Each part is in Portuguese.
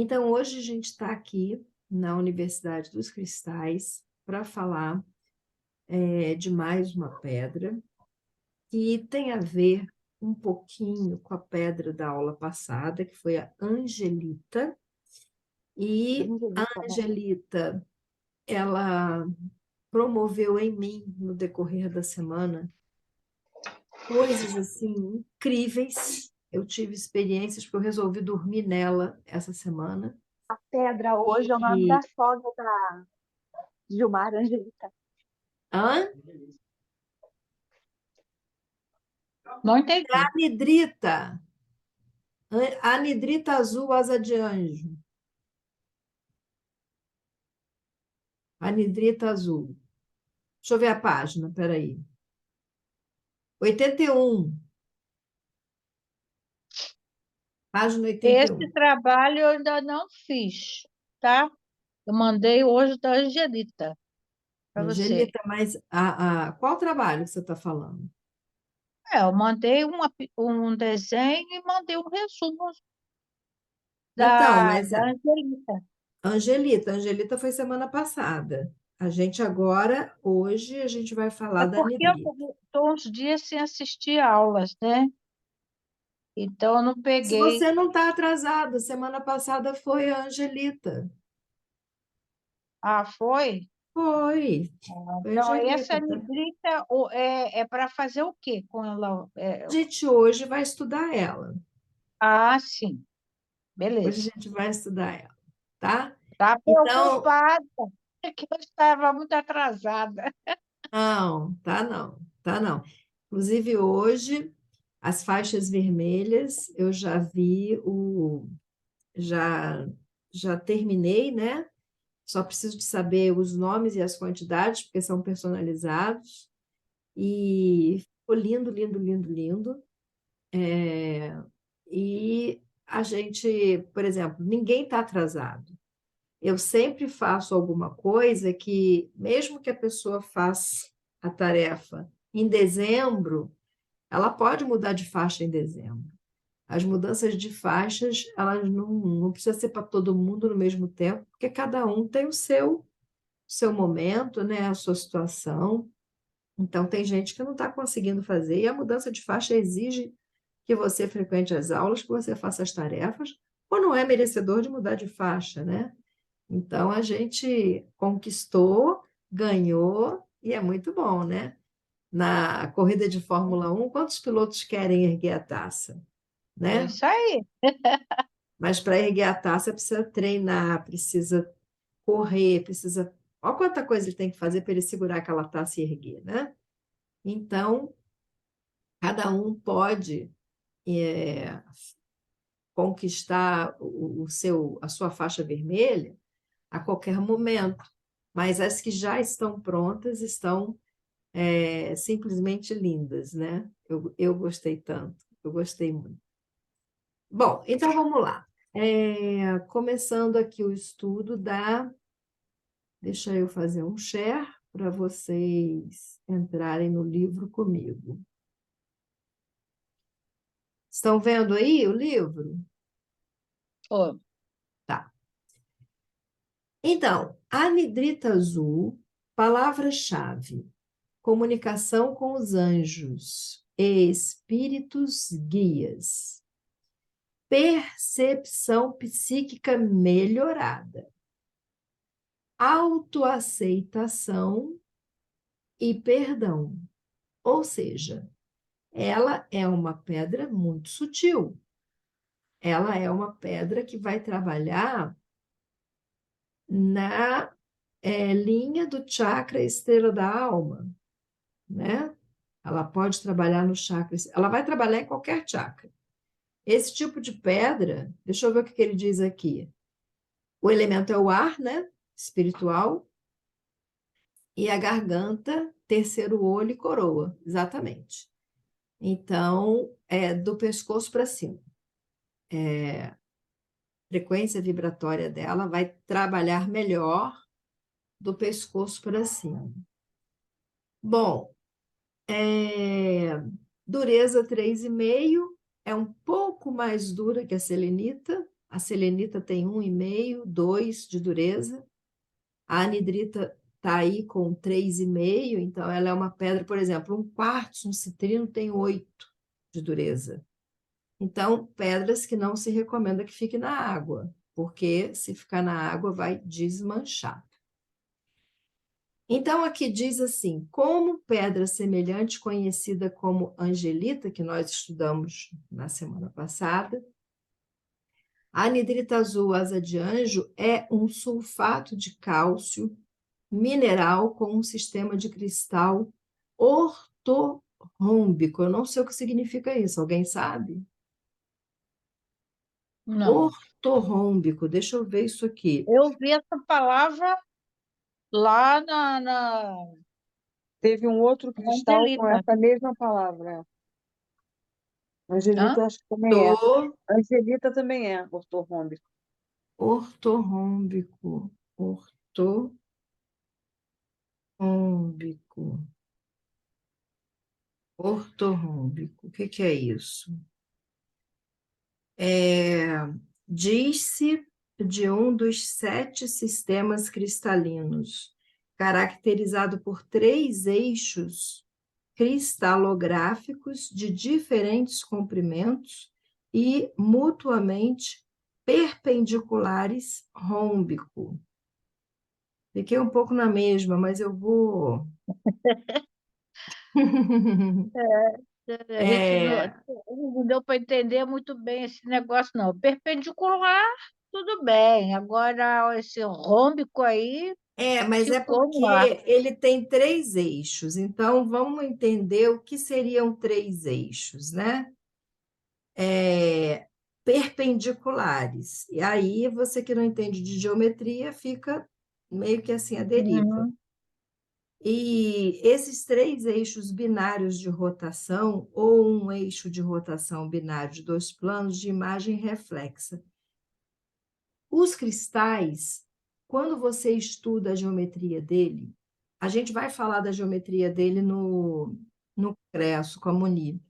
Então, hoje a gente está aqui na Universidade dos Cristais para falar de mais uma pedra que tem a ver um pouquinho com a pedra da aula passada, que foi a Angelita. E a Angelita, né? Angelita, ela promoveu em mim, no decorrer da semana, coisas assim incríveis. Eu tive experiências, porque eu resolvi dormir nela essa semana. A pedra hoje é o nome E da sogra da Gilmar Angelita. hã? Não entendi. Anidrita, anidrita azul, asa de anjo. Anidrita azul. Deixa eu ver a página, peraí. 81, página Esse 81. trabalho eu ainda não fiz, tá? Eu mandei hoje da Angelita para você. Angelita, mas qual trabalho que você está falando? Eu mandei um desenho e mandei um resumo Então, da, mas da Angelita. Angelita foi semana passada. A gente agora, hoje, a gente vai falar É da porque eu anidrita. estou uns dias sem assistir aulas, né? Então eu não Se peguei. você não está atrasado, semana passada foi a Angelita. Ah, foi? Foi, foi a Então, essa Angelita, tá? Angelita é para fazer o quê com ela? A gente hoje vai estudar ela. Sim, Hoje beleza. a gente vai estudar ela, tá? Está Então, preocupada, que eu estava muito atrasada. não, tá não, tá não. Inclusive hoje, as faixas vermelhas, eu já, já terminei, né? Só preciso de saber os nomes e as quantidades, porque são personalizados. E ficou lindo, lindo, lindo, lindo. E a gente, por exemplo, ninguém está atrasado. Eu sempre faço alguma coisa que, mesmo que a pessoa faça a tarefa em dezembro, ela pode mudar de faixa em dezembro. As mudanças de faixas, elas não precisa ser para todo mundo no mesmo tempo, porque cada um tem o seu momento, né, a sua situação. Então, tem gente que não está conseguindo fazer, e a mudança de faixa exige que você frequente as aulas, que você faça as tarefas, ou não é merecedor de mudar de faixa, né? Então, a gente conquistou, ganhou, e é muito bom, né? Na corrida de Fórmula 1, quantos pilotos querem erguer a taça, É né? isso aí. Mas para erguer a taça precisa treinar, precisa correr, precisa. Olha quanta coisa ele tem que fazer para ele segurar aquela taça e erguer, né? Então, cada um pode é, conquistar a sua faixa vermelha a qualquer momento, mas as que já estão prontas estão simplesmente lindas, né? Eu gostei tanto, eu gostei muito. Bom, então vamos lá. Começando aqui o estudo da. Deixa eu fazer um share para vocês entrarem no livro comigo. Estão vendo aí o livro? Ô, Tá. Então, anidrita azul, palavra-chave: comunicação com os anjos, espíritos guias, percepção psíquica melhorada, autoaceitação e perdão. Ou seja, ela é uma pedra muito sutil. Ela é uma pedra que vai trabalhar na linha do chakra estrela da alma, né? Ela pode trabalhar no chakra, ela vai trabalhar em qualquer chakra. Esse tipo de pedra, deixa eu ver o que ele diz aqui. O elemento é o ar, né? Espiritual, e a garganta, terceiro olho e coroa, exatamente. Então, é do pescoço para cima. A frequência vibratória dela vai trabalhar melhor do pescoço para cima. Bom, dureza 3,5, é um pouco mais dura que a selenita, a selenita tem 1,5, 2 de dureza, a anidrita está aí com 3,5, então ela é uma pedra, por exemplo, um quartzo, um citrino tem 8 de dureza. Então, pedras que não se recomenda que fique na água, porque se ficar na água vai desmanchar. Então, aqui diz assim: como pedra semelhante, conhecida como angelita, que nós estudamos na semana passada, a anidrita azul asa de anjo é um sulfato de cálcio mineral com um sistema de cristal ortorrômbico. Eu não sei o que significa isso, alguém sabe? Não. Ortorrômbico, deixa eu ver isso aqui. Eu vi essa palavra lá na Teve um outro cristal com Angelita. essa mesma palavra. Hã? Angelita, acho que também é. Angelita também é ortorrômbico. Ortorrômbico, ortorrômbico. O que é isso? Diz-se de um dos 7 sistemas cristalinos, caracterizado por 3 eixos cristalográficos de diferentes comprimentos e mutuamente perpendiculares rômbico. Fiquei um pouco na mesma, mas eu vou. A gente É, não deu para entender muito bem esse negócio, não. Perpendicular, tudo bem. Agora, esse rômbico aí mas é ficou no ar. porque ele tem 3 eixos, então vamos entender o que seriam 3 eixos, né? Perpendiculares. E aí, você que não entende de geometria, fica meio que assim a deriva. Uhum. E esses 3 eixos binários de rotação, ou um eixo de rotação binário de 2 planos de imagem reflexa. Os cristais, quando você estuda a geometria dele, a gente vai falar da geometria dele no Cresso, com a Moni,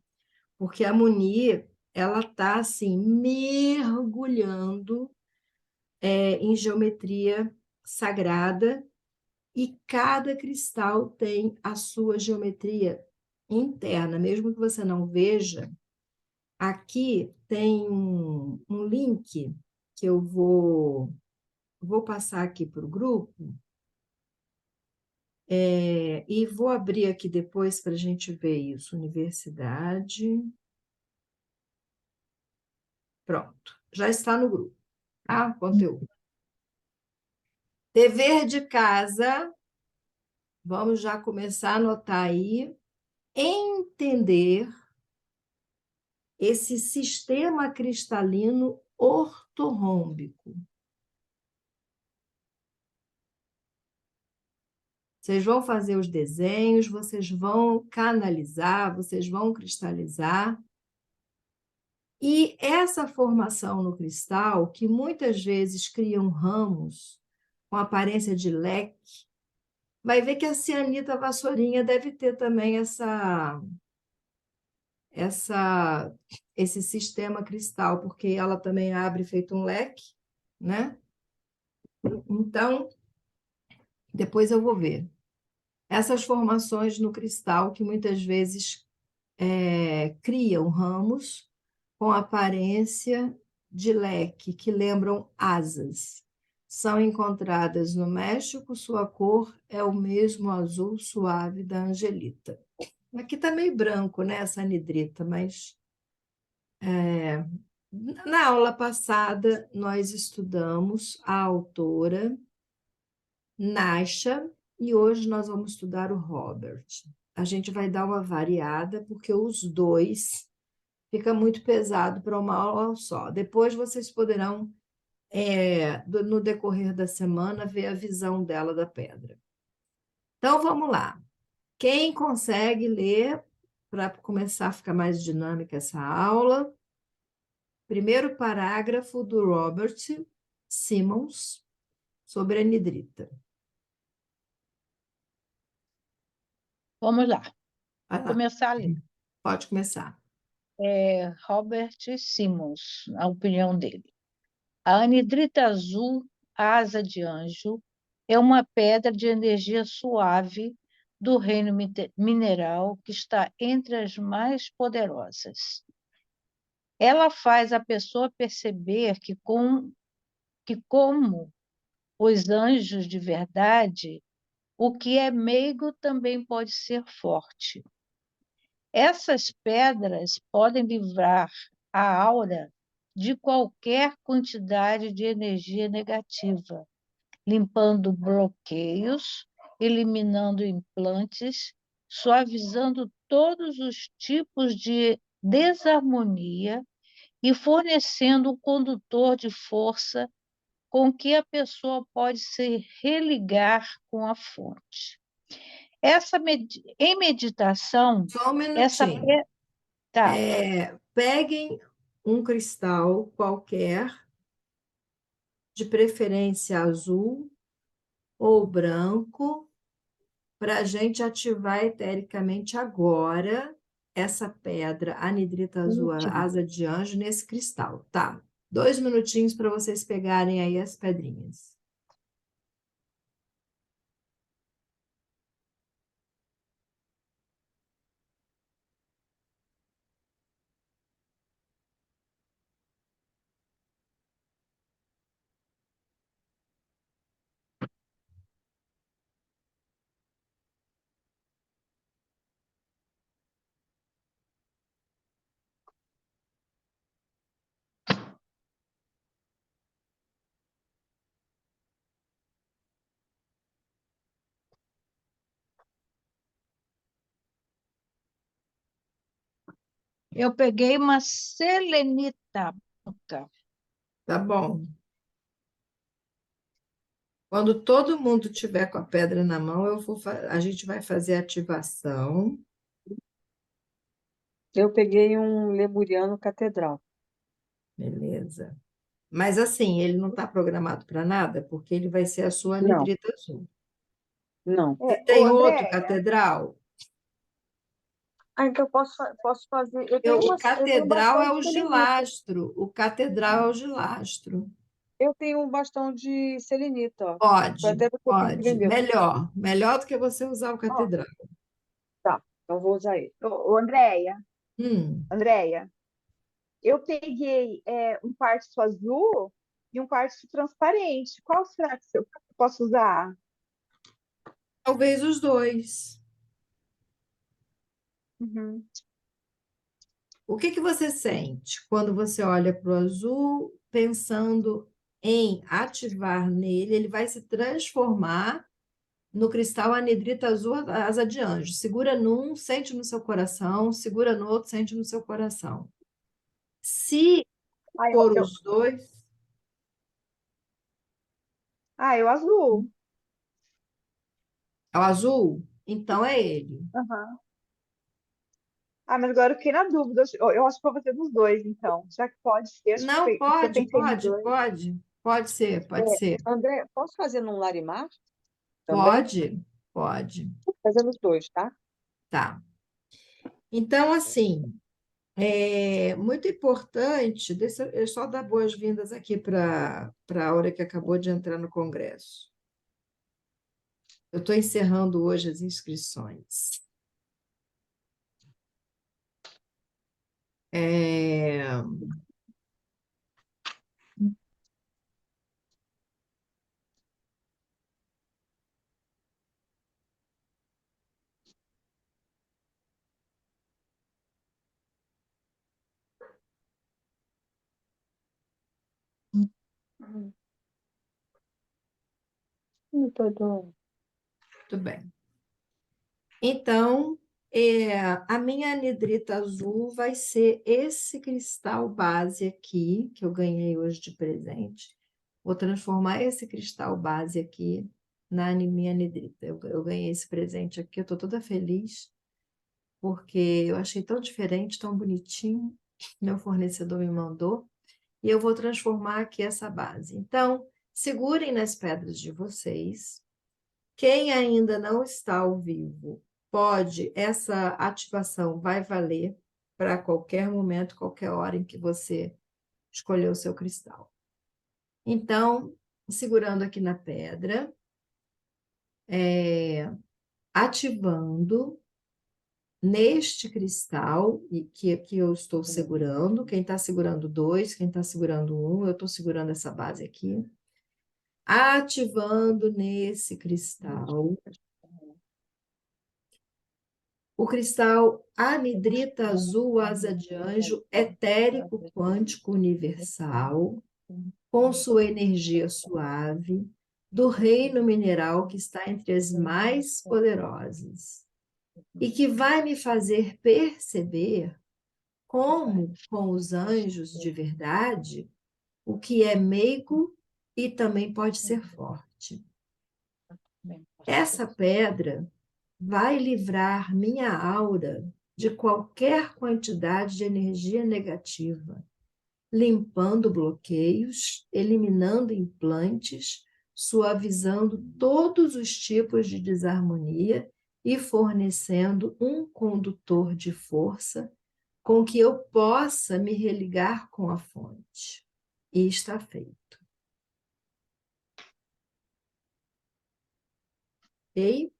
porque a Moni, ela está assim, mergulhando em geometria sagrada, e cada cristal tem a sua geometria interna, mesmo que você não veja. Aqui tem um link que eu vou passar aqui para o grupo, e vou abrir aqui depois para a gente ver isso. Universidade. Pronto, já está no grupo, tá? Conteúdo. Dever de casa, vamos já começar a anotar aí. Entender esse sistema cristalino ortorrômbico. Vocês vão fazer os desenhos, vocês vão canalizar, vocês vão cristalizar. E essa formação no cristal, que muitas vezes criam ramos com aparência de leque, vai ver que a cianita vassourinha deve ter também esse sistema cristal, porque ela também abre feito um leque, né? Então, depois eu vou ver. Essas formações no cristal que muitas vezes criam ramos com aparência de leque, que lembram asas. São encontradas no México, sua cor é o mesmo azul suave da angelita. Aqui está meio branco, né, essa anidrita, mas na aula passada nós estudamos a autora Nasha, e hoje nós vamos estudar o Robert. A gente vai dar uma variada, porque os dois fica muito pesado para uma aula só. Depois vocês poderão, no decorrer da semana, ver a visão dela da pedra. Então, vamos lá. Quem consegue ler, para começar a ficar mais dinâmica essa aula? Primeiro parágrafo do Robert Simmons sobre a anidrita. Vamos lá. Vai Vou lá. começar ali. Pode começar. Robert Simmons, a opinião dele. A anidrita azul, asa de anjo, é uma pedra de energia suave do reino mineral que está entre as mais poderosas. Ela faz a pessoa perceber que como os anjos de verdade, o que é meigo também pode ser forte. Essas pedras podem livrar a aura de qualquer quantidade de energia negativa, limpando bloqueios, eliminando implantes, suavizando todos os tipos de desarmonia e fornecendo um condutor de força com que a pessoa pode se religar com a fonte. Em meditação, Só um essa minutinho. tá, Peguem um cristal qualquer, de preferência azul ou branco, para a gente ativar etericamente agora essa pedra, anidrita azul, asa de anjo, nesse cristal. Tá. 2 minutinhos para vocês pegarem aí as pedrinhas. eu peguei uma selenita branca. Tá bom. Quando todo mundo tiver com a pedra na mão, a gente vai fazer a ativação. Eu peguei um lemuriano catedral. Beleza. Mas assim, ele não está programado para nada, porque ele vai ser a sua Não, anidrita azul. não. Você Ô, tem outro Andréia, catedral? Ah, então posso fazer. Eu tenho O eu tenho catedral é bastante o selenita. gilastro. O catedral é o gilastro. Eu tenho um bastão de selenita, ó. Foi Pode, até você que me pode. vendeu. Melhor. Melhor do que você usar o ó, catedral. Tá, então vou usar ele. ô, Andréia, Hum, Andréia, eu peguei um quartzo azul e um quartzo transparente. Qual será que eu posso usar? talvez os dois. Uhum. O que que você sente quando você olha para o azul, pensando em ativar nele? Ele vai se transformar no cristal anidrita azul asa de anjo. Segura num, sente no seu coração, segura no outro, sente no seu coração. Se Ah, for os dois, eu azul. é o azul, então é ele. Aham. Ah, mas agora eu fiquei na dúvida. Eu acho que vou fazer dos dois, então. Já que pode ser, acho Não, que eu pode, pensei nos pode, dois. pode. Pode ser, pode ser. André, posso fazer num Larimar também? Pode, pode. Vou fazer nos dois, tá? Tá. Então, assim, é muito importante, deixa eu só dar boas-vindas aqui para a hora que acabou de entrar no Congresso. Eu estou encerrando hoje as inscrições. É, Uhum. Não tô doendo. Muito bem. Então, a minha anidrita azul vai ser esse cristal base aqui, que eu ganhei hoje de presente. Vou transformar esse cristal base aqui na minha anidrita. Eu ganhei esse presente aqui, eu estou toda feliz, porque eu achei tão diferente, tão bonitinho. Meu fornecedor me mandou. E eu vou transformar aqui essa base. Então, segurem nas pedras de vocês. Quem ainda não está ao vivo, essa ativação vai valer para qualquer momento, qualquer hora em que você escolher o seu cristal. Então, segurando aqui na pedra, ativando neste cristal que eu estou segurando. Quem está segurando 2, quem está segurando 1, eu estou segurando essa base aqui. Ativando nesse cristal o cristal anidrita azul asa de anjo etérico quântico universal, com sua energia suave, do reino mineral que está entre as mais poderosas, e que vai me fazer perceber como, com os anjos de verdade, o que é meigo e também pode ser forte. Essa pedra vai livrar minha aura de qualquer quantidade de energia negativa, limpando bloqueios, eliminando implantes, suavizando todos os tipos de desarmonia e fornecendo um condutor de força com que eu possa me religar com a fonte. E está feito. Ok?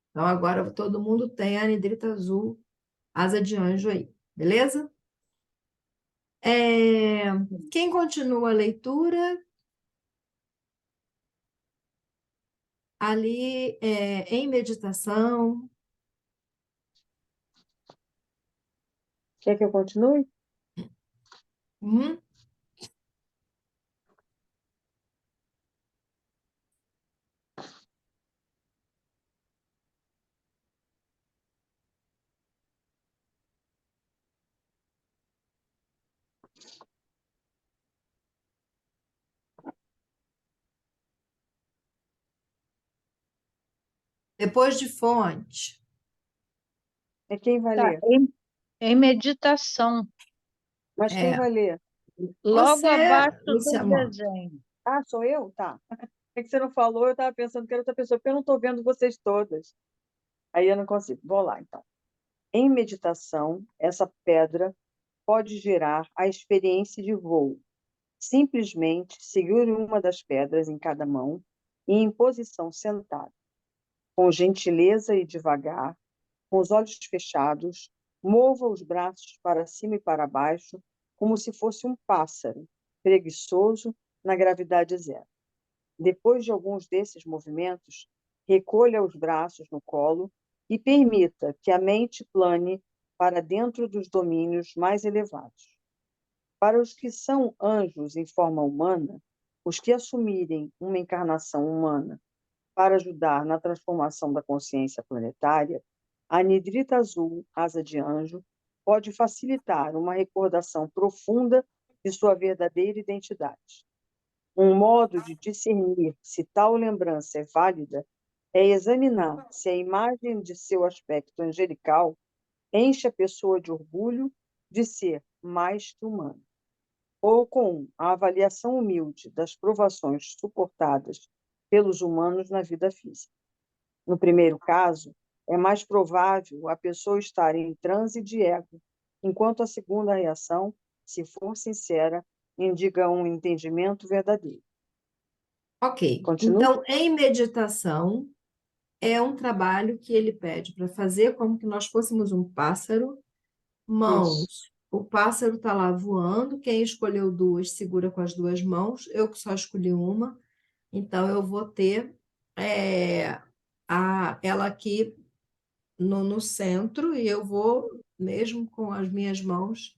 Então, agora todo mundo tem a anidrita azul, asa de anjo aí, beleza? Quem continua a leitura, ali em meditação. Quer que eu continue? Uhum. Depois de fonte. É quem vai Tá, ler? em meditação, Mas quem vai ler? logo abaixo do Luciana. desenho. Ah, sou eu? Tá. É que você não falou, eu estava pensando que era outra pessoa, porque eu não estou vendo vocês todas. Aí eu não consigo. Vou lá, então. Em meditação, essa pedra pode gerar a experiência de voo. Simplesmente segure uma das pedras em cada mão e em posição sentada. Com gentileza e devagar, com os olhos fechados, mova os braços para cima e para baixo, como se fosse um pássaro, preguiçoso na gravidade zero. Depois de alguns desses movimentos, recolha os braços no colo e permita que a mente plane para dentro dos domínios mais elevados. Para os que são anjos em forma humana, os que assumirem uma encarnação humana para ajudar na transformação da consciência planetária, a anidrita azul, asa de anjo, pode facilitar uma recordação profunda de sua verdadeira identidade. Um modo de discernir se tal lembrança é válida é examinar se a imagem de seu aspecto angelical enche a pessoa de orgulho de ser mais que humana, ou com a avaliação humilde das provações suportadas pelos humanos na vida física. No primeiro caso, é mais provável a pessoa estar em transe de ego, enquanto a segunda reação, se for sincera, indica um entendimento verdadeiro. Ok. Continua? Então, em meditação, é um trabalho que ele pede para fazer como que nós fôssemos um pássaro, Isso. mãos. O pássaro está lá voando, quem escolheu 2 segura com as 2 mãos, eu que só escolhi uma, então eu vou ter ela aqui no centro e eu vou, mesmo com as minhas mãos,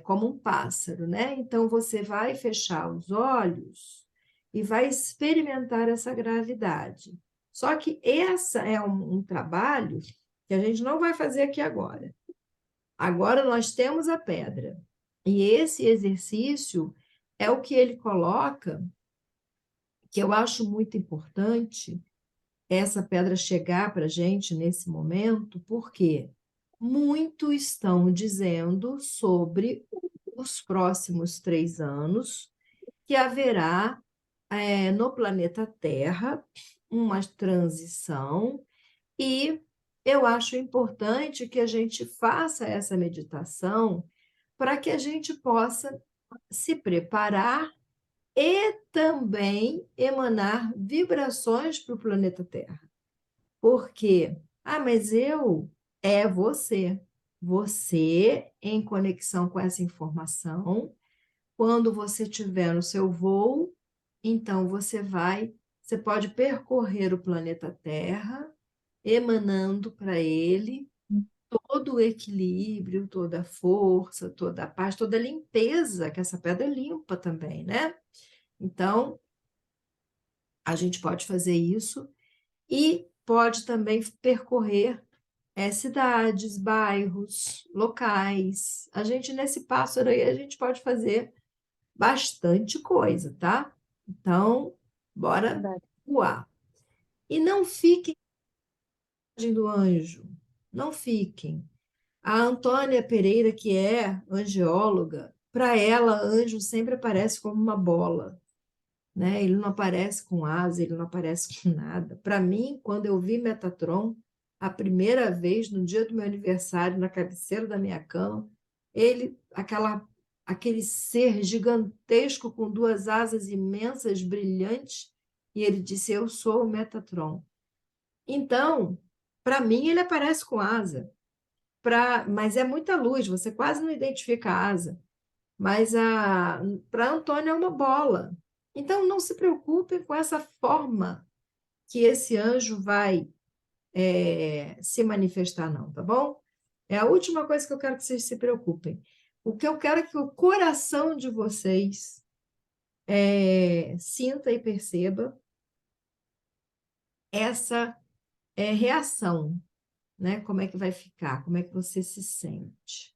como um pássaro, né? Então você vai fechar os olhos e vai experimentar essa gravidade. Só que essa é um trabalho que a gente não vai fazer aqui agora. Agora nós temos a pedra. E esse exercício é o que ele coloca, que eu acho muito importante, essa pedra chegar para a gente nesse momento, porque muito estão dizendo sobre os próximos 3 anos que haverá no planeta Terra uma transição e eu acho importante que a gente faça essa meditação para que a gente possa se preparar e também emanar vibrações para o planeta Terra. Por quê? Mas é você. Você, em conexão com essa informação, quando você estiver no seu voo, então você pode percorrer o planeta Terra, emanando para ele todo o equilíbrio, toda a força, toda a paz, toda a limpeza, que essa pedra limpa também, né? Então, a gente pode fazer isso e pode também percorrer cidades, bairros, locais. A gente, nesse pássaro aí, a gente pode fazer bastante coisa, tá? Então, bora Verdade. voar. E não fiquem do anjo, não fiquem. A Antônia Pereira, que é angióloga, para ela, anjo sempre aparece como uma bola, né? Ele não aparece com asa, ele não aparece com nada. Para mim, quando eu vi Metatron, a primeira vez, no dia do meu aniversário, na cabeceira da minha cama, aquele ser gigantesco com duas asas imensas, brilhantes, e ele disse: Eu sou o Metatron. Então, para mim, ele aparece com asa, mas é muita luz, você quase não identifica a asa. Mas para Antônia é uma bola. Então, não se preocupem com essa forma que esse anjo vai se manifestar, não, tá bom? É a última coisa que eu quero que vocês se preocupem. O que eu quero é que o coração de vocês sinta e perceba essa reação, né? Como é que vai ficar? Como é que você se sente?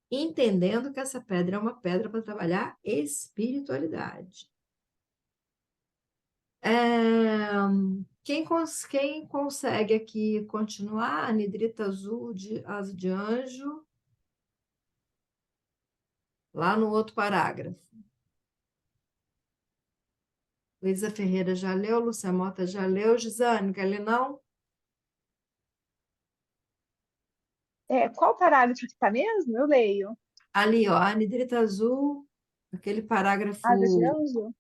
Entendendo que essa pedra é uma pedra para trabalhar espiritualidade. Quem consegue aqui continuar? Anidrita azul de asa de anjo, lá no outro parágrafo. Luísa Ferreira já leu, Lúcia Mota já leu, Gisane, quer ler não? Qual parágrafo que está mesmo? Eu leio. Ali, ó, anidrita azul, aquele Asa de parágrafo, anjo?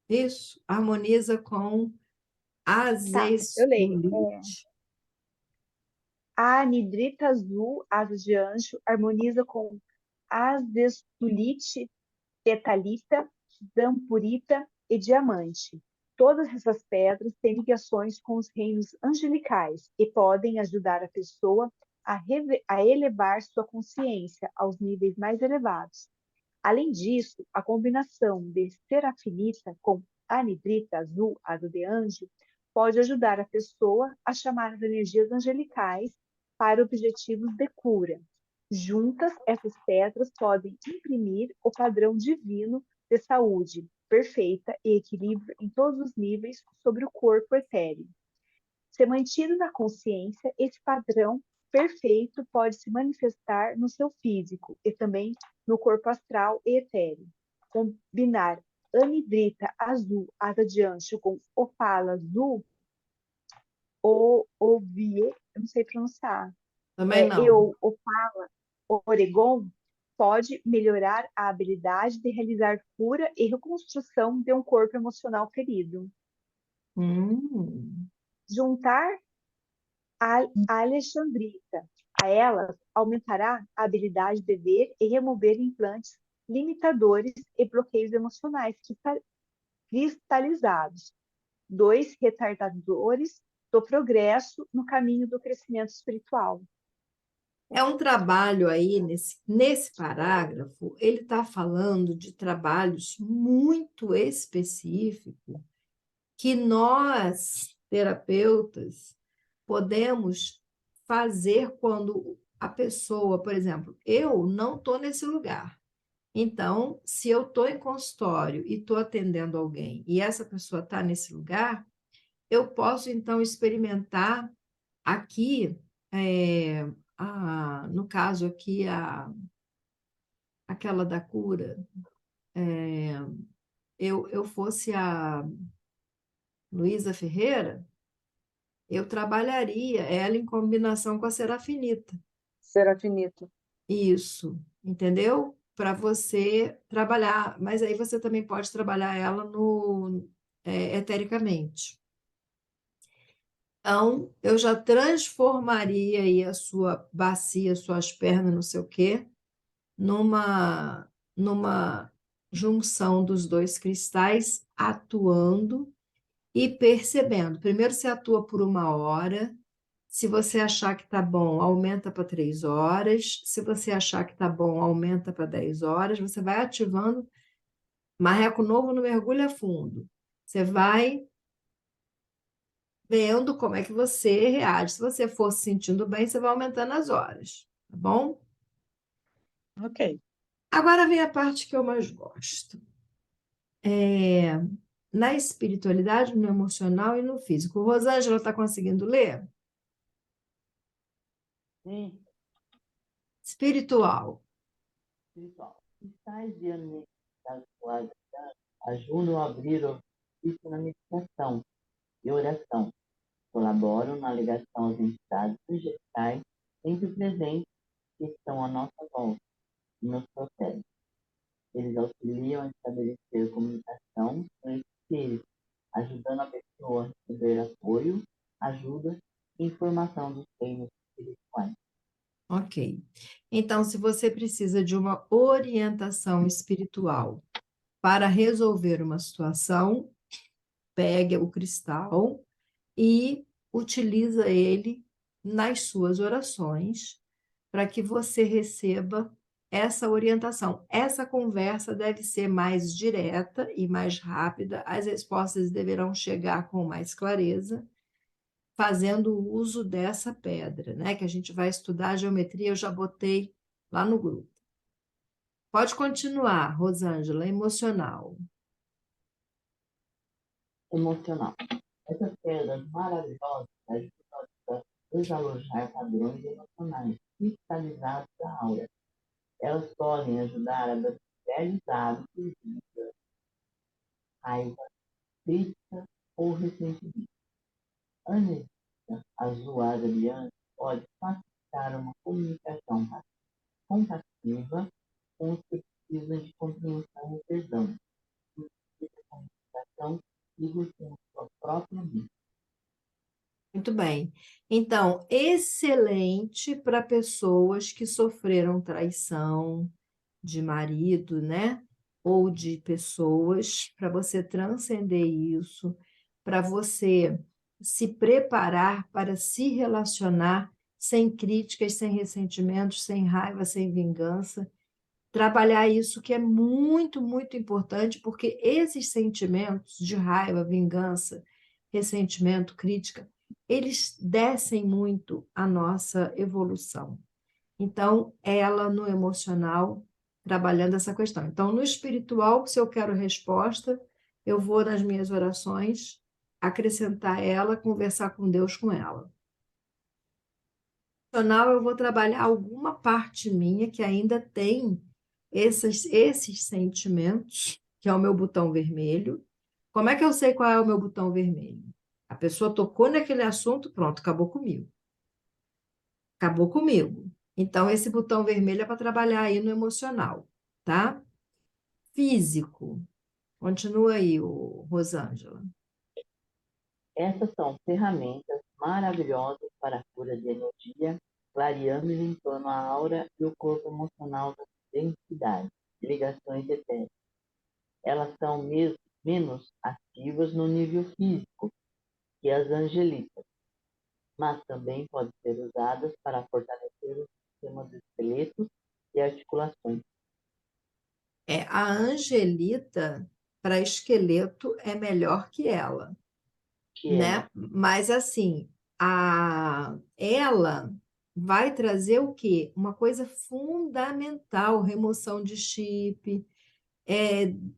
isso, harmoniza com Tá, eu leio. azestolite. A anidrita azul, asa de anjo, harmoniza com azestulite, petalita, zampurita e diamante. Todas essas pedras têm ligações com os reinos angelicais e podem ajudar a pessoa a elevar sua consciência aos níveis mais elevados. Além disso, a combinação de serafinita com anidrita azul, asa de anjo, pode ajudar a pessoa a chamar as energias angelicais para objetivos de cura. Juntas, essas pedras podem imprimir o padrão divino de saúde perfeita e equilíbrio em todos os níveis sobre o corpo etéreo. Se mantido na consciência, esse padrão perfeito pode se manifestar no seu físico e também no corpo astral e etéreo. Combinar anidrita azul, asa de anjo, com opala azul, ou ovie, eu não sei pronunciar, Também não. opala oregon, pode melhorar a habilidade de realizar cura e reconstrução de um corpo emocional ferido. Juntar a alexandrita a elas aumentará a habilidade de ver e remover implantes limitadores e bloqueios emocionais cristalizados. 2 retardadores do progresso no caminho do crescimento espiritual. É um trabalho aí, nesse parágrafo, ele está falando de trabalhos muito específicos que nós, terapeutas, podemos fazer quando a pessoa, por exemplo, eu não estou nesse lugar. Então, se eu estou em consultório e estou atendendo alguém e essa pessoa está nesse lugar, eu posso, então, experimentar aqui, no caso aqui, aquela da cura, eu fosse a Luísa Ferreira, eu trabalharia ela em combinação com a serafinita. Serafinita. Isso, entendeu? para você trabalhar, mas aí você também pode trabalhar ela etericamente. Então, eu já transformaria aí a sua bacia, suas pernas, não sei o quê, numa junção dos dois cristais, atuando e percebendo. Primeiro você atua por 1 hora. Se você achar que está bom, aumenta para 3 horas. Se você achar que está bom, aumenta para 10 horas. Você vai ativando. Marreco novo não mergulha fundo. Você vai vendo como é que você reage. Se você for se sentindo bem, você vai aumentando as horas, tá bom? Ok. Agora vem a parte que eu mais gosto. Na espiritualidade, no emocional e no físico. Rosângela está conseguindo ler? Sim, Espiritual. espiritual. Cristais de anestesia ajudam a abrir o ofício na meditação e oração. Colaboram na ligação às entidades angelicais sempre presentes que estão à nossa volta e nos protegem. Eles auxiliam a estabelecer comunicação com esse espírito, ajudando a pessoa a receber apoio, ajuda e informação dos reinos espirituais. Ok. Então, se você precisa de uma orientação espiritual para resolver uma situação, pegue o cristal e utiliza ele nas suas orações para que você receba essa orientação. Essa conversa deve ser mais direta e mais rápida, as respostas deverão chegar com mais clareza, fazendo uso dessa pedra, né? Que a gente vai estudar a geometria, eu já botei lá no grupo. Pode continuar, Rosângela, emocional. Emocional. Essas pedras maravilhosas ajudam a desalojar padrões emocionais cristalizados da aura. Elas podem ajudar a velhos hábitos de raiva, crítica ou ressentimento. A energia azulada brilhante pode facilitar uma comunicação compassiva com os que precisam de compreensão e perdão. A comunicação e com a sua própria vida. Muito bem. Então, excelente para pessoas que sofreram traição de marido, né? Ou de pessoas, para você transcender isso, para você se preparar para se relacionar sem críticas, sem ressentimentos, sem raiva, sem vingança. Trabalhar isso que é muito, muito importante, porque esses sentimentos de raiva, vingança, ressentimento, crítica, eles descem muito a nossa evolução. Então, ela no emocional, trabalhando essa questão. Então, no espiritual, se eu quero resposta, eu vou nas minhas orações acrescentar ela, conversar com Deus com ela. No emocional, eu vou trabalhar alguma parte minha que ainda tem esses sentimentos, que é o meu botão vermelho. Como é que eu sei qual é o meu botão vermelho? A pessoa tocou naquele assunto, pronto, acabou comigo. Acabou comigo. Então, esse botão vermelho é para trabalhar aí no emocional, tá? Físico. Continua aí, Rosângela. Essas são ferramentas maravilhosas para a cura de energia, clareando e limpando a aura e o corpo emocional das densidades e ligações etéricas. Elas são menos ativas no nível físico que as angelitas, mas também podem ser usadas para fortalecer o sistema do esqueleto e articulações. A Angelita, para esqueleto, é melhor que ela, né? Mas, assim, ela vai trazer o quê? Uma coisa fundamental, remoção de chip,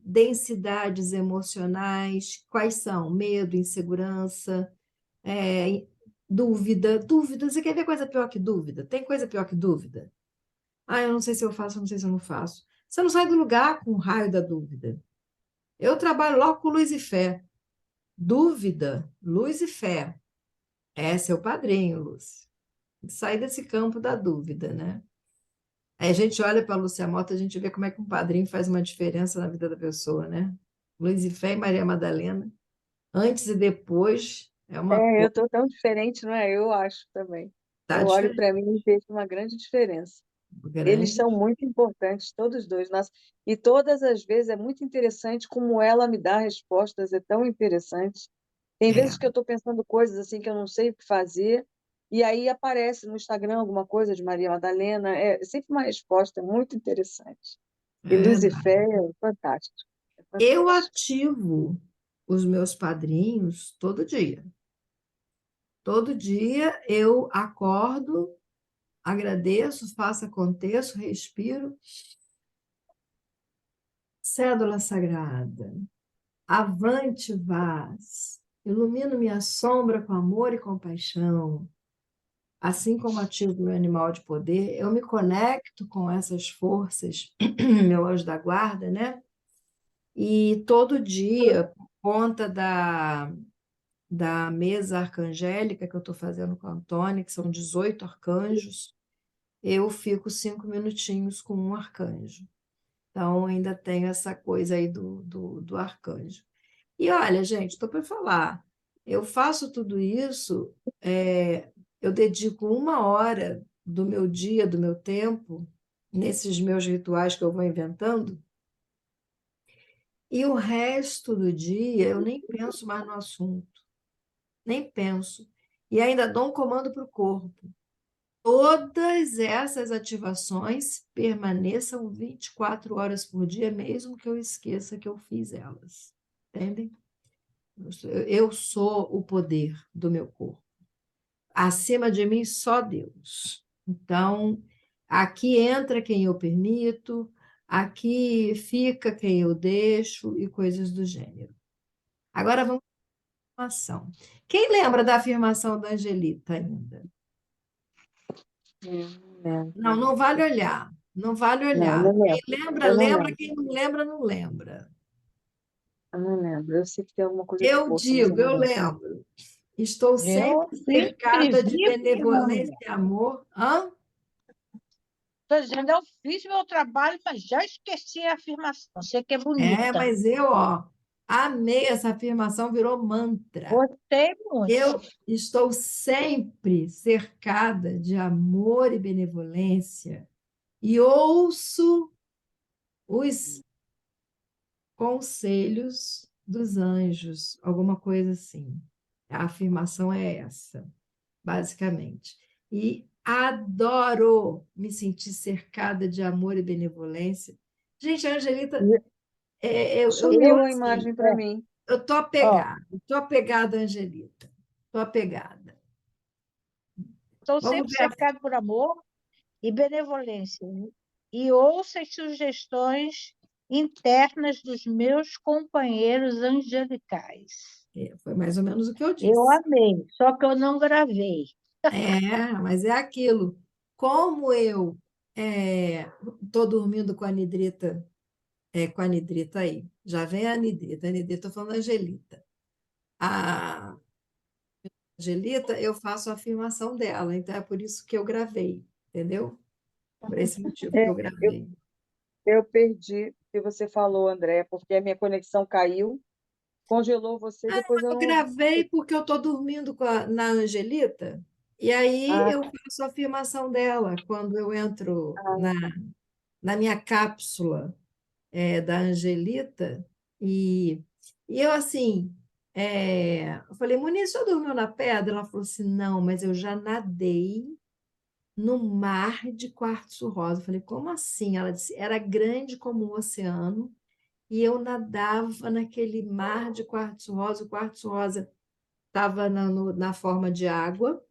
densidades emocionais, quais são? Medo, insegurança, dúvida. Dúvida, você quer ver coisa pior que dúvida? Tem coisa pior que dúvida? Ah, eu não sei se eu faço, eu não sei se eu não faço. Você não sai do lugar com o raio da dúvida. Eu trabalho logo com luz e fé. Dúvida, luz e fé. É seu padrinho, Lúcia. Sai desse campo da dúvida, né? Aí a gente olha para a Lúcia Mota, a gente vê como é que um padrinho faz uma diferença na vida da pessoa, né? Luiz e Fé e Maria Madalena, antes e depois, é uma Eu coisa, estou tão diferente, não é? Eu acho também. tá Eu olho diferente, para mim e vejo uma grande diferença. Eles grande. são muito importantes, todos dois. Nossa, e todas as vezes é muito interessante como ela me dá respostas, é tão interessante. Tem É, vezes que eu estou pensando coisas assim que eu não sei o que fazer, e aí aparece no Instagram alguma coisa de Maria Madalena, é sempre uma resposta muito interessante. é E verdade. Lucifer é fantástico, é Eu fantástico. ativo os meus padrinhos todo dia. Todo dia eu acordo, agradeço, faço, aconteço, respiro. Cédula sagrada, avante vaz, ilumino minha sombra com amor e compaixão. Assim como ativo meu animal de poder, eu me conecto com essas forças, meu anjo da guarda, né? E todo dia, por conta da mesa arcangélica que eu estou fazendo com a Antônia, que são 18 arcanjos, eu fico 5 minutinhos com um arcanjo. Então, ainda tenho essa coisa aí do arcanjo. E olha, gente, estou para falar, eu faço tudo isso, eu dedico 1 hora do meu dia, do meu tempo, nesses meus rituais que eu vou inventando, e o resto do dia eu nem penso mais no assunto, nem penso. E ainda dou um comando para o corpo. Todas essas ativações permaneçam 24 horas por dia, mesmo que eu esqueça que eu fiz elas. Entendem? Eu sou o poder do meu corpo. Acima de mim, só Deus. Então, aqui entra quem eu permito, aqui fica quem eu deixo e coisas do gênero. Agora vamos para a afirmação. Quem lembra da afirmação da Angelita ainda? Não, Não, não vale olhar. Não vale não, olhar. não Quem lembro. lembra, Eu não lembra. lembro. Quem não lembra, não lembra. Eu não lembro. Eu sei que tem alguma coisa de Eu força, mas eu digo, não eu lembro. lembro. Estou Eu sempre cercada de escrevi porque não benevolência lembro. e amor. Hã? Estou dizendo, eu fiz meu trabalho, mas já esqueci a afirmação. Sei que é É, bonita. mas eu, ó, amei essa afirmação, virou mantra. Gostei muito. Eu estou sempre cercada de amor e benevolência e ouço os conselhos dos anjos, alguma coisa assim. A afirmação é essa, basicamente. E adoro me sentir cercada de amor e benevolência. Gente, a Angelita, eu tô Sumiu a assim, imagem para mim. eu Ó, tô apegada à Angelita, tô apegada. estou Vamos sempre ver. cercado por amor e benevolência. E ouço as sugestões internas dos meus companheiros angelicais. Foi mais ou menos o que eu Eu disse. amei, só que eu não gravei. Mas é aquilo. Como eu estou dormindo com a Nidrita aí. Já vem a Nidrita, estou falando da Angelita. A Angelita, eu faço a afirmação dela, então é por isso que eu gravei, entendeu? Por esse motivo que É, eu eu, gravei. eu perdi o que você falou, André, porque a minha conexão caiu, congelou você, depois eu Eu não ouvi. gravei porque eu estou dormindo na Angelita, e aí Ah, eu faço a afirmação dela quando eu entro ah, na minha cápsula da Angelita, e, e eu assim, eu falei, Muniz, já dormiu na pedra? Ela falou assim, não, mas eu já nadei no mar de quartzo rosa. Eu falei, como assim? Ela disse, era grande como o oceano, e eu nadava naquele mar de quartzo rosa. O quartzo rosa estava na forma de água,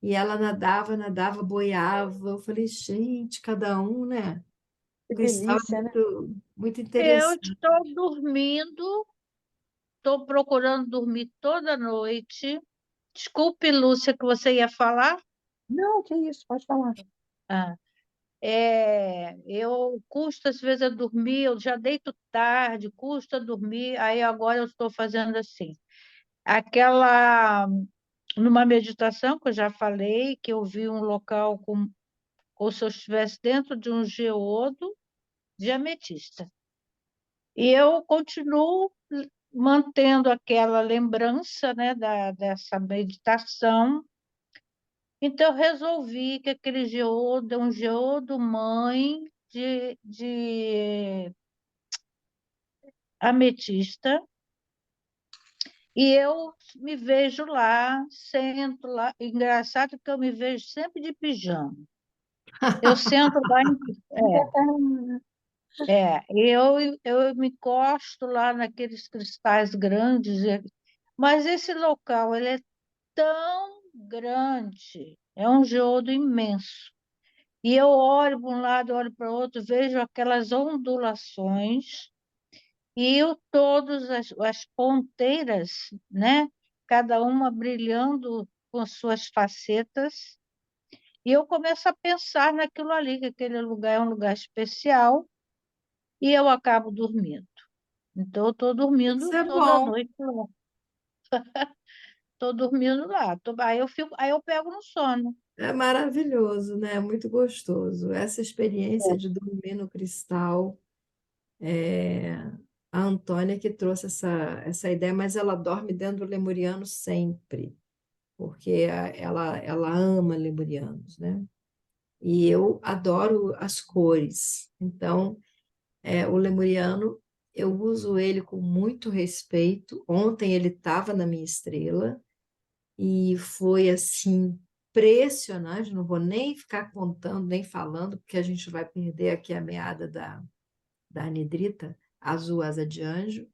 e ela nadava, nadava, boiava. Eu falei, gente, cada um, né? que Com história delícia, né? muito Eu interessante. estou dormindo, estou procurando dormir toda noite. Desculpe, Lúcia, que você ia falar. Não, que isso, pode falar. Ah, eu custo às vezes a dormir, eu já deito tarde, custa dormir, aí agora eu estou fazendo assim. Numa meditação que eu já falei, que eu vi um local com ou se eu estivesse dentro de um geodo de ametista. E eu continuo mantendo aquela lembrança, né, dessa meditação. Então, eu resolvi que aquele geodo é um geodo mãe de ametista, e eu me vejo lá, sento lá. Engraçado que eu me vejo sempre de pijama. Eu sento lá, eu me encosto lá naqueles cristais grandes, mas esse local ele é tão grande, é um geodo imenso. E eu olho para um lado, olho para o outro, vejo aquelas ondulações e todas as ponteiras, né? Cada uma brilhando com suas facetas. E eu começo a pensar naquilo ali, que aquele lugar é um lugar especial, e eu acabo dormindo. Então, eu estou Isso dormindo é toda bom. noite lá. Estou dormindo lá. Aí eu pego no sono. É maravilhoso, né? É muito gostoso. Essa experiência de dormir no cristal, é, a Antônia que trouxe essa ideia, mas ela dorme dentro do lemuriano sempre, porque ela ama lemurianos, né? E eu adoro as cores. Então, o lemuriano, eu uso ele com muito respeito. Ontem ele estava na minha estrela, e foi assim impressionante, não vou nem ficar contando, nem falando, porque a gente vai perder aqui a meada da anidrita, azul asa de anjo.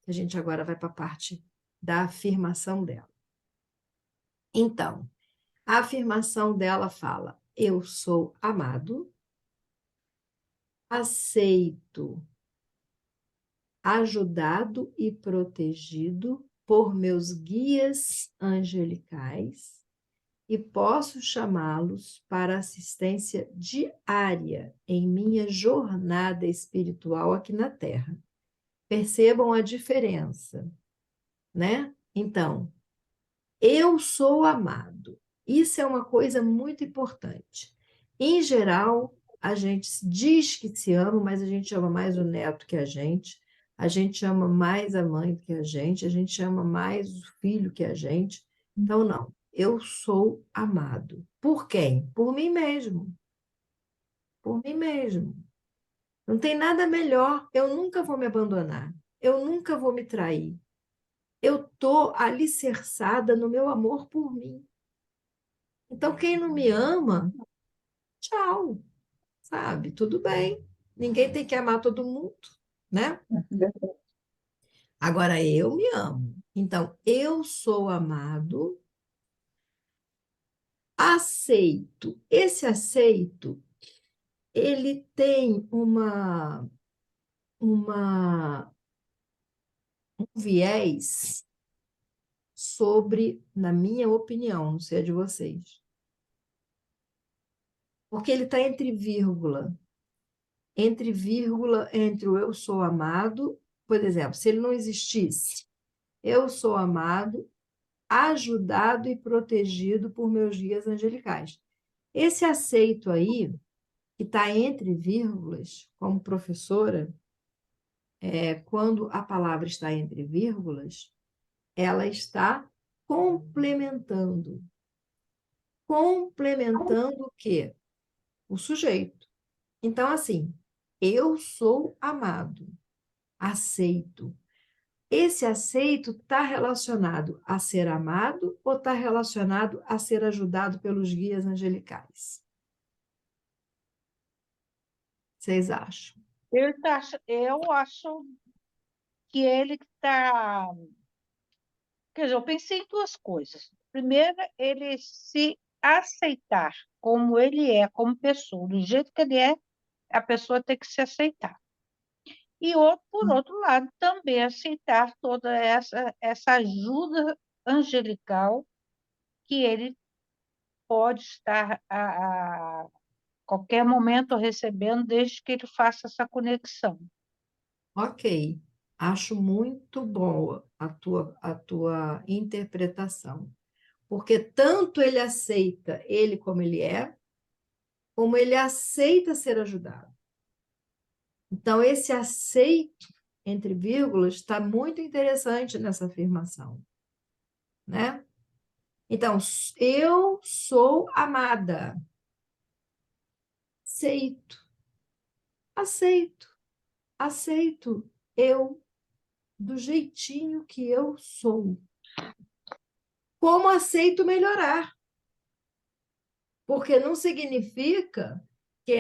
A gente agora vai para a parte da afirmação dela. Então, a afirmação dela fala: eu sou amado, aceito, ajudado e protegido por meus guias angelicais e posso chamá-los para assistência diária em minha jornada espiritual aqui na Terra. Percebam a diferença, né? Então, eu sou amado. Isso é uma coisa muito importante. Em geral, a gente diz que se ama, mas a gente ama mais o neto que a gente ama mais a mãe do que a gente ama mais o filho que a gente. Então, não, eu sou amado. Por quem? Por mim mesmo. Por mim mesmo. Não tem nada melhor. Eu nunca vou me abandonar. Eu nunca vou me trair. Eu estou alicerçada no meu amor por mim. Então, quem não me ama, tchau, sabe? Tudo bem. Ninguém tem que amar todo mundo, né? Agora, eu me amo. Então, eu sou amado, aceito. Esse aceito, ele tem um viés sobre, na minha opinião, não sei a de vocês, porque ele está entre vírgula, entre o eu sou amado, por exemplo, se ele não existisse, eu sou amado, ajudado e protegido por meus guias angelicais. Esse aceito aí, que está entre vírgulas, como professora, quando a palavra está entre vírgulas, ela está complementando. Complementando o quê? O sujeito. Então, assim, eu sou amado, aceito. Esse aceito está relacionado a ser amado ou está relacionado a ser ajudado pelos guias angelicais? Vocês acham? Eu acho que ele está. Quer dizer, eu pensei em duas coisas. Primeiro, ele se aceitar como ele é, como pessoa, do jeito que ele é, a pessoa tem que se aceitar. E por outro lado, também aceitar toda essa ajuda angelical que ele pode estar a qualquer momento recebendo, desde que ele faça essa conexão. Ok, acho muito boa a tua interpretação, porque tanto ele aceita ele como ele é, como ele aceita ser ajudado. Então, esse aceito, entre vírgulas, está muito interessante nessa afirmação, né? Então, eu sou amada. Aceito, aceito, aceito eu do jeitinho que eu sou. Como aceito melhorar? Porque não significa que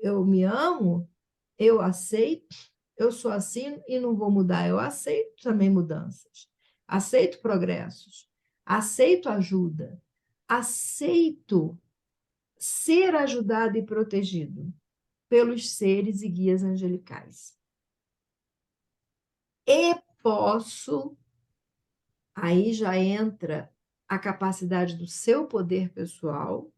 eu me amo, eu aceito, eu sou assim e não vou mudar. Eu aceito também mudanças, aceito progressos, aceito ajuda, aceito ser ajudado e protegido pelos seres e guias angelicais. E posso, aí já entra a capacidade do seu poder pessoal,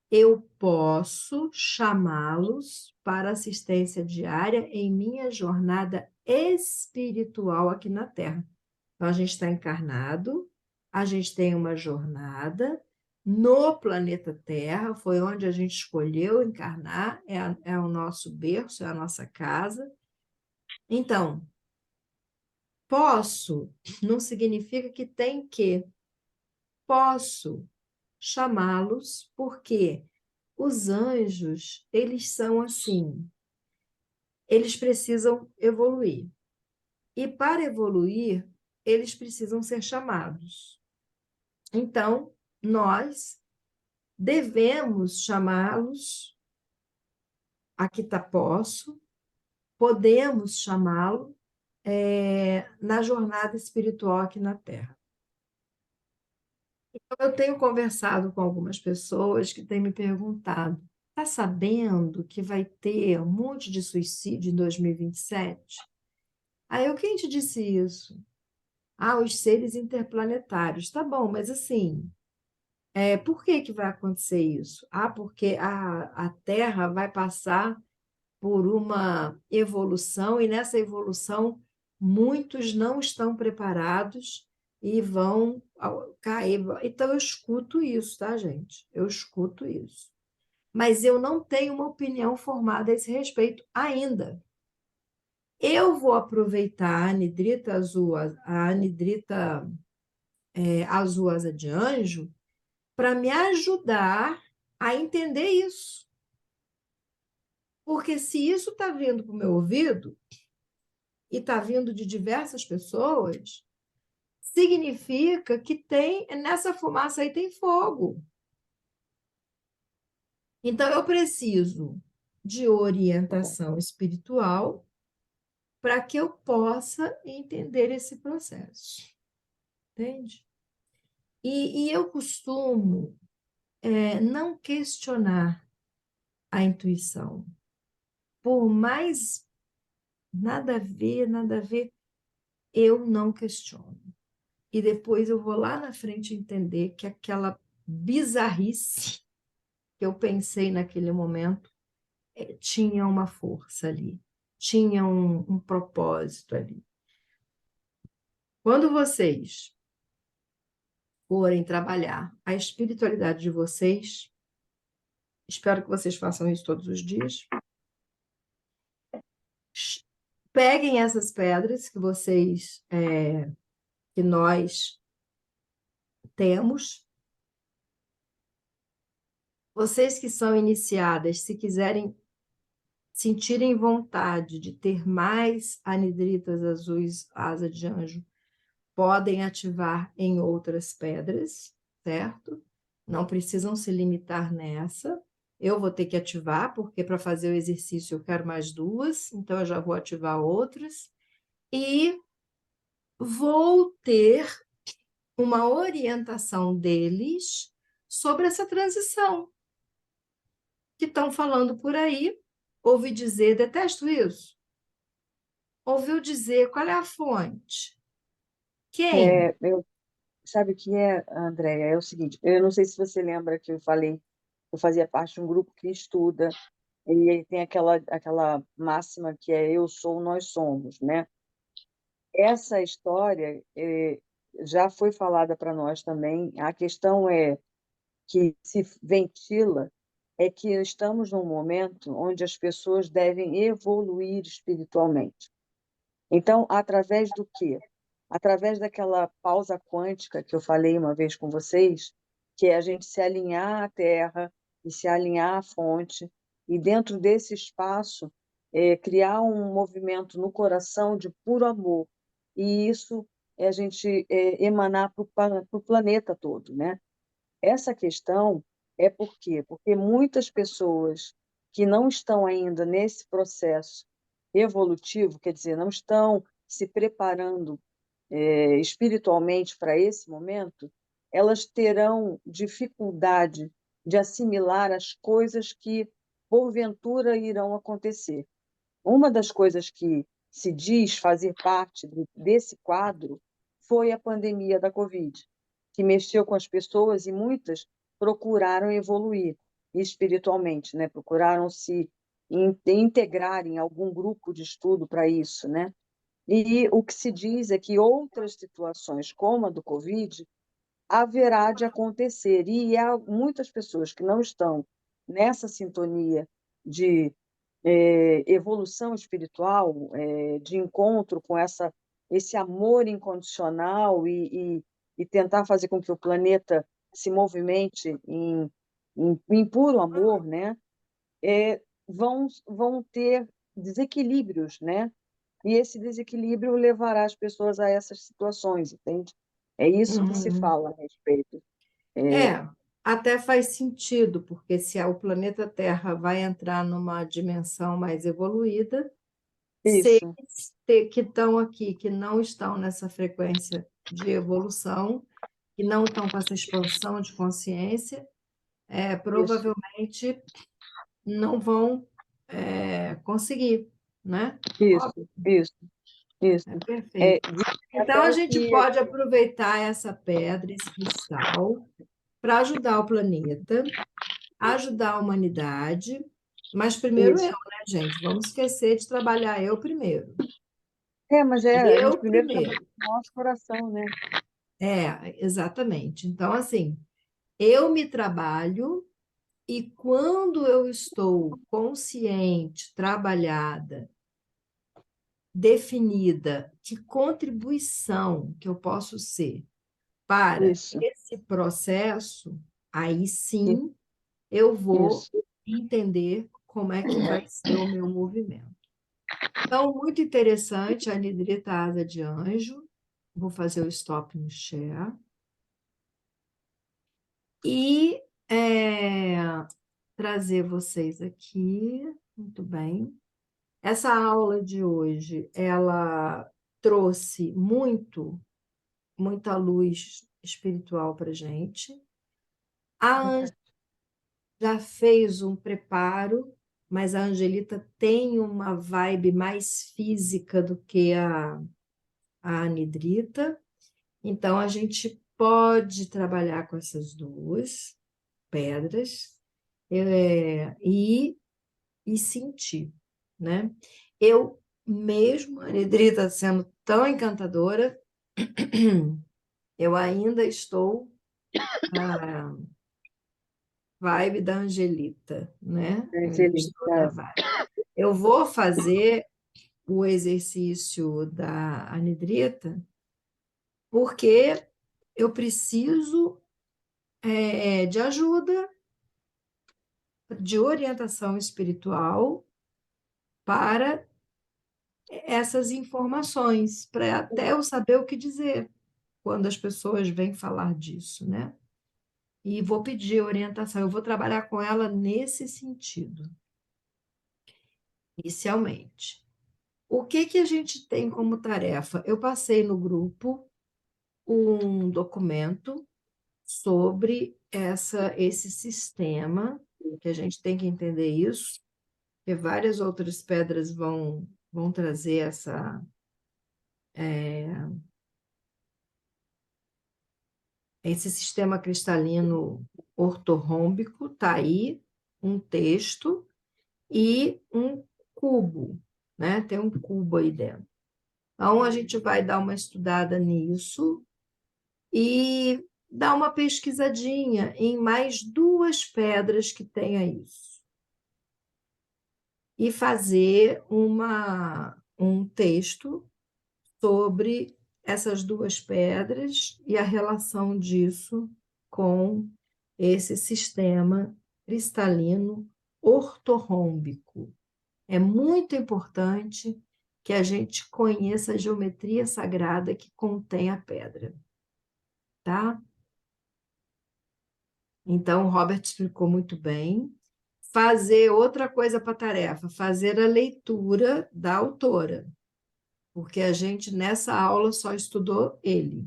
eu posso chamá-los para assistência diária em minha jornada espiritual aqui na Terra. Então, a gente está encarnado, a gente tem uma jornada no planeta Terra, foi onde a gente escolheu encarnar, é o nosso berço, é a nossa casa. Então, posso não significa que tem que. Posso chamá-los porque os anjos, eles são assim, eles precisam evoluir. E para evoluir, eles precisam ser chamados. Então, nós devemos chamá-los, aqui está posso, podemos chamá-lo na jornada espiritual aqui na Terra. Então, eu tenho conversado com algumas pessoas que têm me perguntado: está sabendo que vai ter um monte de suicídio em 2027? Aí, quem te disse isso? Ah, os seres interplanetários. Tá bom, mas assim, por que que vai acontecer isso? Ah, porque a Terra vai passar por uma evolução, e nessa evolução muitos não estão preparados e vão cair. Então, eu escuto isso, tá, gente? Eu escuto isso. Mas eu não tenho uma opinião formada a esse respeito ainda. Eu vou aproveitar a anidrita azul, a anidrita azul asa de anjo, para me ajudar a entender isso. Porque se isso está vindo para o meu ouvido, e está vindo de diversas pessoas, significa que tem, nessa fumaça aí tem fogo. Então, eu preciso de orientação espiritual para que eu possa entender esse processo. Entende? E eu costumo não questionar a intuição. Por mais nada a ver, eu não questiono. E depois eu vou lá na frente entender que aquela bizarrice que eu pensei naquele momento tinha uma força ali, tinha um propósito ali. Quando vocês forem trabalhar a espiritualidade de vocês, espero que vocês façam isso todos os dias, peguem essas pedras que nós temos. Vocês que são iniciadas, se quiserem sentirem vontade de ter mais anidritas azuis, asa de anjo, podem ativar em outras pedras, certo? Não precisam se limitar nessa. Eu vou ter que ativar, porque para fazer o exercício eu quero mais duas, então eu já vou ativar outras. E vou ter uma orientação deles sobre essa transição que estão falando por aí. Ouvi dizer, detesto isso. Ouviu dizer, qual é a fonte? Quem? Sabe o que é, Andréia? É o seguinte, eu não sei se você lembra que eu falei, eu fazia parte de um grupo que estuda, e ele tem aquela máxima que é eu sou, nós somos, né? Essa história já foi falada para nós também. A questão é que se ventila é que estamos num momento onde as pessoas devem evoluir espiritualmente. Então, através do quê? Através daquela pausa quântica que eu falei uma vez com vocês, que é a gente se alinhar à Terra e se alinhar à fonte, e dentro desse espaço, criar um movimento no coração de puro amor. E isso é a gente emanar para o planeta todo, né? Essa questão é por quê? Porque muitas pessoas que não estão ainda nesse processo evolutivo, quer dizer, não estão se preparando espiritualmente para esse momento, elas terão dificuldade de assimilar as coisas que, porventura, irão acontecer. Uma das coisas que se diz fazer parte desse quadro foi a pandemia da Covid, que mexeu com as pessoas e muitas procuraram evoluir espiritualmente, né? Procuraram se integrar em algum grupo de estudo para isso, né? E o que se diz é que outras situações, como a do Covid, haverá de acontecer. E há muitas pessoas que não estão nessa sintonia de evolução espiritual, de encontro com esse amor incondicional e tentar fazer com que o planeta se movimente em puro amor, né? Vão ter desequilíbrios, né? E esse desequilíbrio levará as pessoas a essas situações, entende? É isso que se Uhum. fala a respeito. É, até faz sentido, porque se o planeta Terra vai entrar numa dimensão mais evoluída, seres Isso, que estão aqui, que não estão nessa frequência de evolução, que não estão com essa expansão de consciência, isso, provavelmente não vão conseguir, né? isso, Óbvio, isso, é isso. perfeito. Dizem Então, a até gente que pode aproveitar essa pedra, esse cristal, para ajudar o planeta, ajudar a humanidade, mas primeiro eu, isso. né, gente? Vamos esquecer de trabalhar eu primeiro. Mas a gente Eu primeiro trabalha primeiro. com o nosso coração, né? Exatamente. Então, assim, eu me trabalho e quando eu estou consciente, trabalhada, definida, que contribuição que eu posso ser para Isso, esse processo, aí sim eu vou isso. entender como é que vai ser o meu movimento. Então, muito interessante a Nidrita Asa de Anjo. Vou fazer o stop no share. E trazer vocês aqui. Muito bem. Essa aula de hoje, ela trouxe muita luz espiritual para gente. A Ângela já fez um preparo, mas a Angelita tem uma vibe mais física do que a Anidrita. Então, a gente pode trabalhar com essas duas pedras e sentir, né? Eu, mesmo a Anidrita sendo tão encantadora, eu ainda estou na vibe da Angelita, né? Eu ainda estou na Angelita, vibe. Eu vou fazer o exercício da Anidrita porque eu preciso de ajuda, de orientação espiritual para essas informações, para até eu saber o que dizer quando as pessoas vêm falar disso, né? E vou pedir orientação, eu vou trabalhar com ela nesse sentido, inicialmente. O que que a gente tem como tarefa? Eu passei no grupo um documento sobre esse sistema, que a gente tem que entender isso, que várias outras pedras vão trazer esse sistema cristalino ortorrômbico, está aí um texto e um cubo, né? Tem um cubo aí dentro. Então, a gente vai dar uma estudada nisso e dar uma pesquisadinha em mais 2 pedras que tenha isso. E fazer um texto sobre essas 2 pedras e a relação disso com esse sistema cristalino ortorrômbico. É muito importante que a gente conheça a geometria sagrada que contém a pedra, tá? Então, o Robert explicou muito bem. Fazer outra coisa para a tarefa, fazer a leitura da autora, porque a gente nessa aula só estudou ele.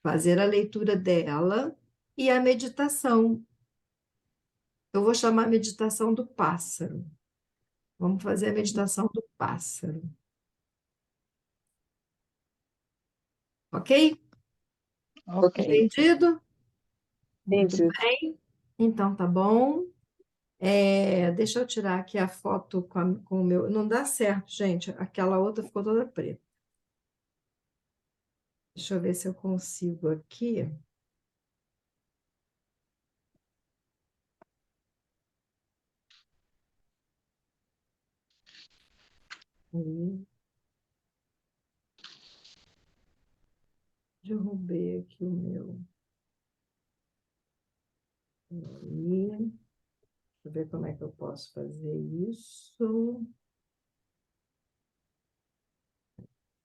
Fazer a leitura dela e a meditação. Eu vou chamar a meditação do pássaro. Vamos fazer a meditação do pássaro. Ok? Ok. Entendido? Muito Entendi. bem. Então, tá bom. Deixa eu tirar aqui a foto com o meu. Não dá certo, gente. Aquela outra ficou toda preta. Deixa eu ver se eu consigo aqui. Derrubei aqui o meu. Aí. Deixa eu ver como é que eu posso fazer isso.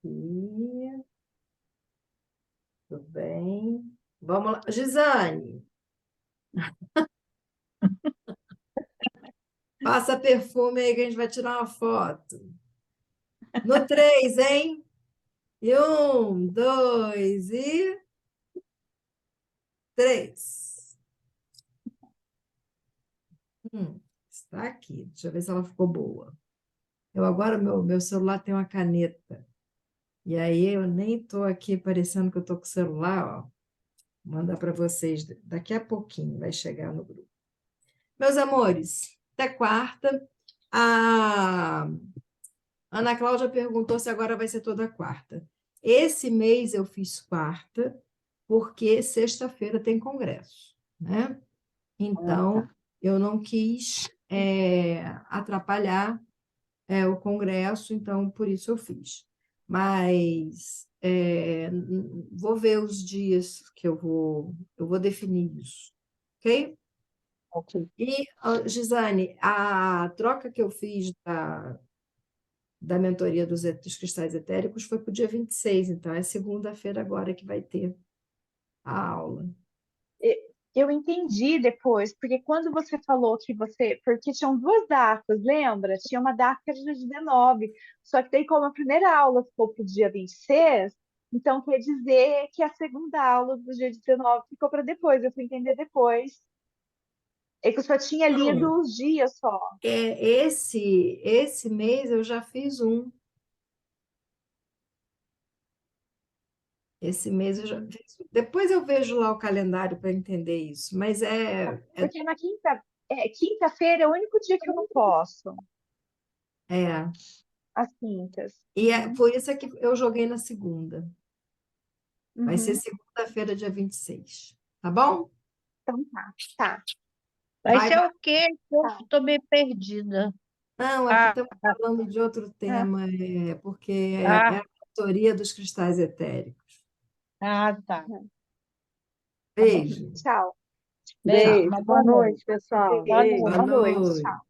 E tudo bem. Vamos lá. Gisane, passa perfume aí que a gente vai tirar uma foto. No 3, hein? E 1, 2 e 3. Está aqui. Deixa eu ver se ela ficou boa. Agora, meu celular tem uma caneta. E aí eu nem estou aqui parecendo que eu estou com o celular, ó. Vou mandar para vocês daqui a pouquinho, vai chegar no grupo. Meus amores, até quarta. A Ana Cláudia perguntou se agora vai ser toda quarta. Esse mês eu fiz quarta, porque sexta-feira tem congresso, né? Então, eu não quis atrapalhar o congresso, então por isso eu fiz. Mas vou ver os dias que eu vou definir isso, ok? Ok. E, Gisane, a troca que eu fiz da mentoria dos cristais etéricos foi para o dia 26, então é segunda-feira agora que vai ter a aula. Eu entendi depois, porque quando você falou que porque tinham 2 datas, lembra? Tinha uma data que era dia 19, só que daí como a primeira aula ficou para o dia 26, então quer dizer que a segunda aula do dia 19 ficou para depois, eu fui entender depois. É que eu só tinha lido os dias só. Esse mês eu já fiz um. Esse mês eu já fiz. Depois eu vejo lá o calendário para entender isso, mas Porque na quinta-feira é o único dia que eu não posso, é. as quintas. E por isso é que eu joguei na segunda. Vai ser Uhum. segunda-feira, dia 26. Tá bom? Então tá. Vai Vai, ser vai. o quê? Eu Tá. estou meio perdida. Não, aqui Ah, estamos falando de outro tema, porque ah, é a teoria dos cristais etéricos. tá. Tá bom. Beijo. Tchau. Beijo. Beijo. Uma Boa boa noite. noite, pessoal. Boa Beijo. Boa noite. Boa noite. noite. Tchau.